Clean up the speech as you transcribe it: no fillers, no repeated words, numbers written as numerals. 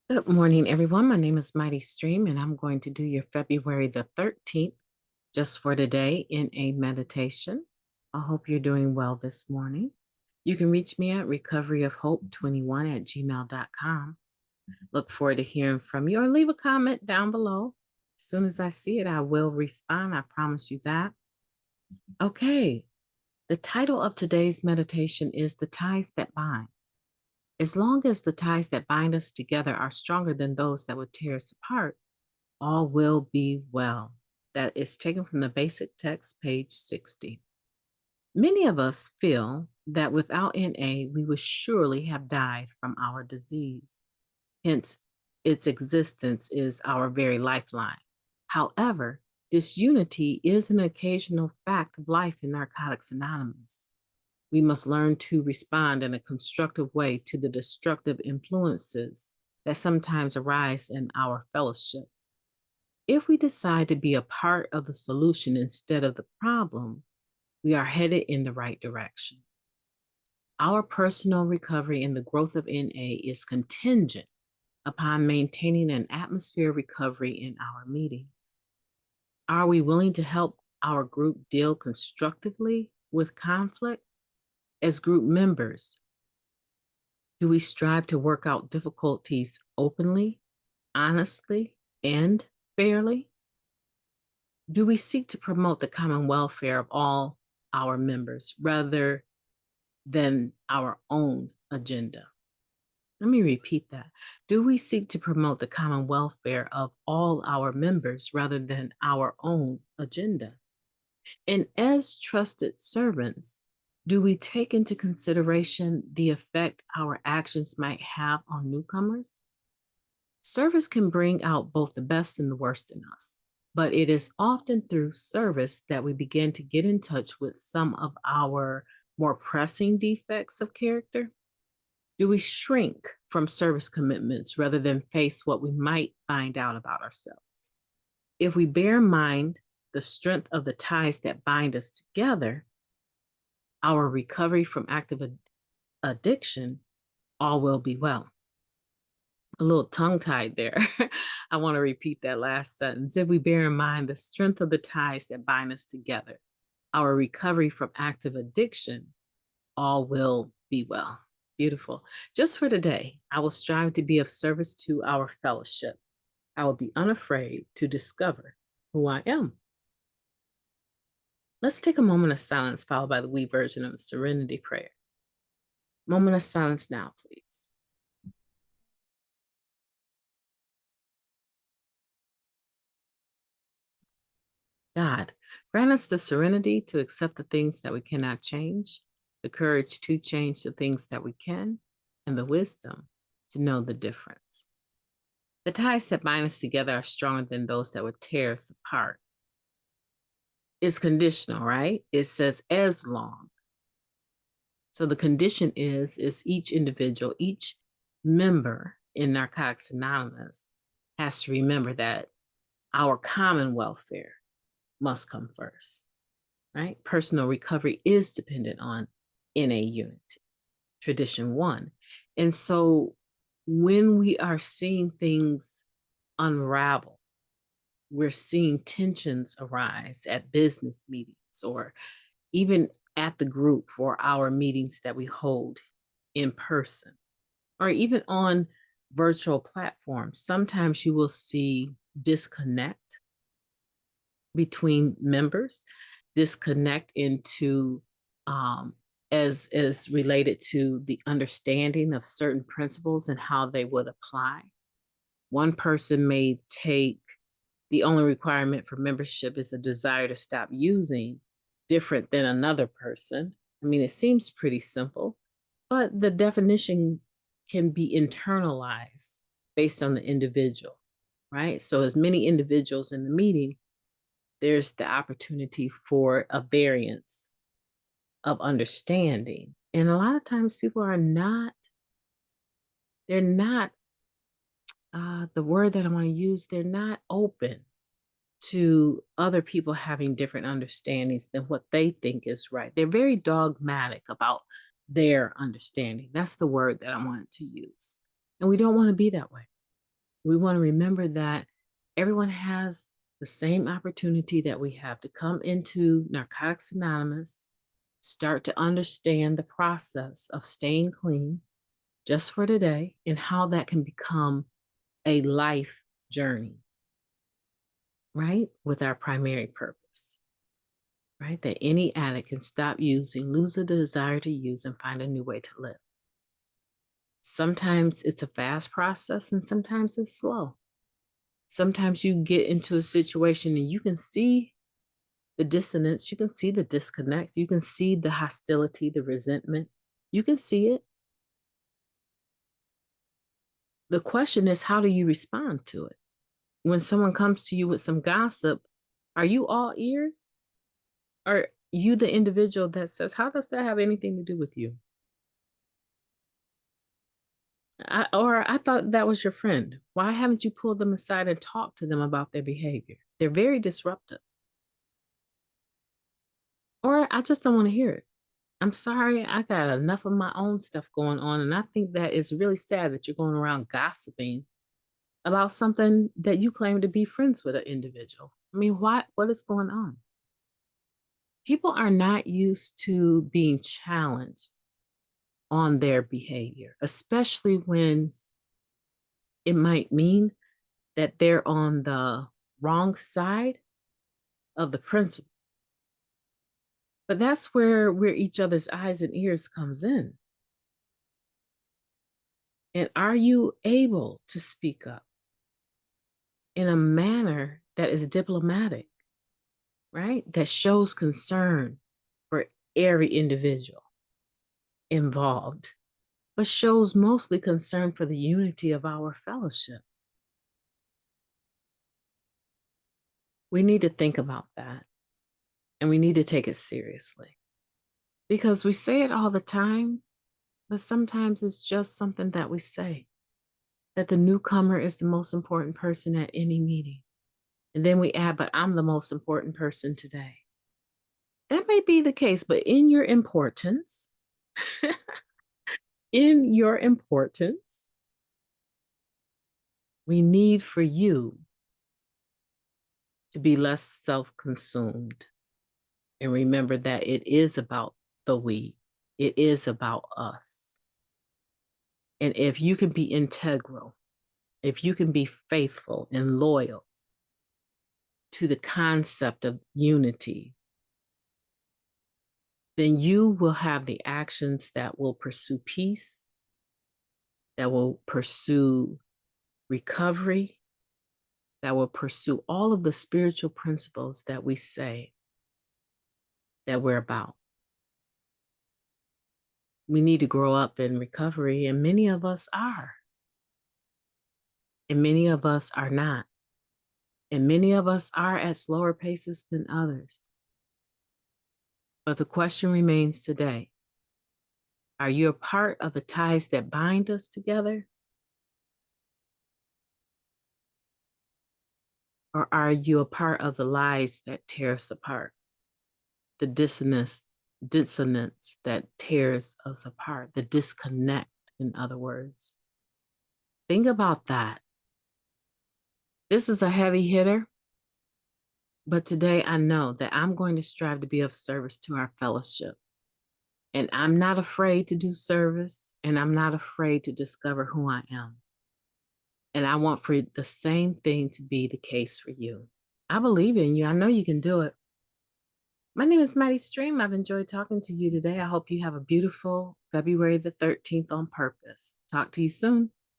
Good morning, everyone. My name is Mighty Stream, and I'm going to do your February the 13th just for today in a meditation. I hope you're doing well this morning. You can reach me at recoveryofhope21@gmail.com. Look forward to hearing from you or leave a comment down below. As soon as I see it, I will respond. I promise you that. Okay, the title of today's meditation is The Ties That Bind. As long as the ties that bind us together are stronger than those that would tear us apart, all will be well. That is taken from the basic text, page 60. Many of us feel that without NA, we would surely have died from our disease. Hence, its existence is our very lifeline. However, disunity is an occasional fact of life in Narcotics Anonymous. We must learn to respond in a constructive way to the destructive influences that sometimes arise in our fellowship. If we decide to be a part of the solution instead of the problem, we are headed in the right direction. Our personal recovery and the growth of NA is contingent upon maintaining an atmosphere of recovery in our meetings. Are we willing to help our group deal constructively with conflict? As group members, do we strive to work out difficulties openly, honestly, and fairly? Do we seek to promote the common welfare of all our members rather than our own agenda? Let me repeat that. Do we seek to promote the common welfare of all our members rather than our own agenda? And as trusted servants, do we take into consideration the effect our actions might have on newcomers? Service can bring out both the best and the worst in us, but it is often through service that we begin to get in touch with some of our more pressing defects of character. Do we shrink from service commitments rather than face what we might find out about ourselves? If we bear in mind the strength of the ties that bind us together, our recovery from active addiction, all will be well. A little tongue-tied there. I want to repeat that last sentence. If we bear in mind the strength of the ties that bind us together, our recovery from active addiction, all will be well. Beautiful. Just for today, I will strive to be of service to our fellowship. I will be unafraid to discover who I am. Let's take a moment of silence followed by the we version of the Serenity Prayer. Moment of silence now, please. God, grant us the serenity to accept the things that we cannot change, the courage to change the things that we can, and the wisdom to know the difference. The ties that bind us together are stronger than those that would tear us apart. It's conditional, right? It says as long. So the condition is each individual, each member in Narcotics Anonymous has to remember that our common welfare must come first, right? Personal recovery is dependent on NA unity, tradition one. And so when we are seeing things unravel, we're seeing tensions arise at business meetings or even at the group for our meetings that we hold in person or even on virtual platforms. Sometimes you will see disconnect between members, disconnect into as related to the understanding of certain principles and how they would apply. One person may take the only requirement for membership is a desire to stop using different than another person. I mean, it seems pretty simple, but the definition can be internalized based on the individual, right? So as many individuals in the meeting, there's the opportunity for a variance of understanding. And a lot of times people are not, they're not, the word that I want to use, they're not open to other people having different understandings than what they think is right. They're very dogmatic about their understanding. That's the word that I wanted to use. And we don't want to be that way. We want to remember that everyone has the same opportunity that we have to come into Narcotics Anonymous, start to understand the process of staying clean just for today and how that can become a life journey, right? With our primary purpose, right? That any addict can stop using, lose the desire to use, and find a new way to live. Sometimes it's a fast process and sometimes it's slow. Sometimes you get into a situation and you can see the dissonance, you can see the disconnect, you can see the hostility, the resentment. You can see it. The question is, how do you respond to it? When someone comes to you with some gossip, are you all ears? Are you the individual that says, how does that have anything to do with you? I thought that was your friend. Why haven't you pulled them aside and talked to them about their behavior? They're very disruptive. Or I just don't want to hear it. I'm sorry, I got enough of my own stuff going on. And I think that it's really sad that you're going around gossiping about something that you claim to be friends with an individual. I mean, what is going on? People are not used to being challenged on their behavior, especially when it might mean that they're on the wrong side of the principle. But that's where each other's eyes and ears comes in. And are you able to speak up in a manner that is diplomatic, right? That shows concern for every individual involved, but shows mostly concern for the unity of our fellowship. We need to think about that, and we need to take it seriously, because we say it all the time, but sometimes it's just something that we say, that the newcomer is the most important person at any meeting. And then we add, but I'm the most important person today. That may be the case, but in your importance, in your importance, we need for you to be less self-consumed. And remember that it is about the we. It is about us. And if you can be integral, if you can be faithful and loyal to the concept of unity, then you will have the actions that will pursue peace, that will pursue recovery, that will pursue all of the spiritual principles that we say that we're about. We need to grow up in recovery, and many of us are. And many of us are not. And many of us are at slower paces than others. But the question remains today, are you a part of the ties that bind us together? Or are you a part of the lies that tear us apart? The dissonance that tears us apart, the disconnect, in other words. Think about that. This is a heavy hitter, but today I know that I'm going to strive to be of service to our fellowship. And I'm not afraid to do service, and I'm not afraid to discover who I am. And I want for the same thing to be the case for you. I believe in you. I know you can do it. My name is Mighty Stream. I've enjoyed talking to you today. I hope you have a beautiful February the 13th on purpose. Talk to you soon.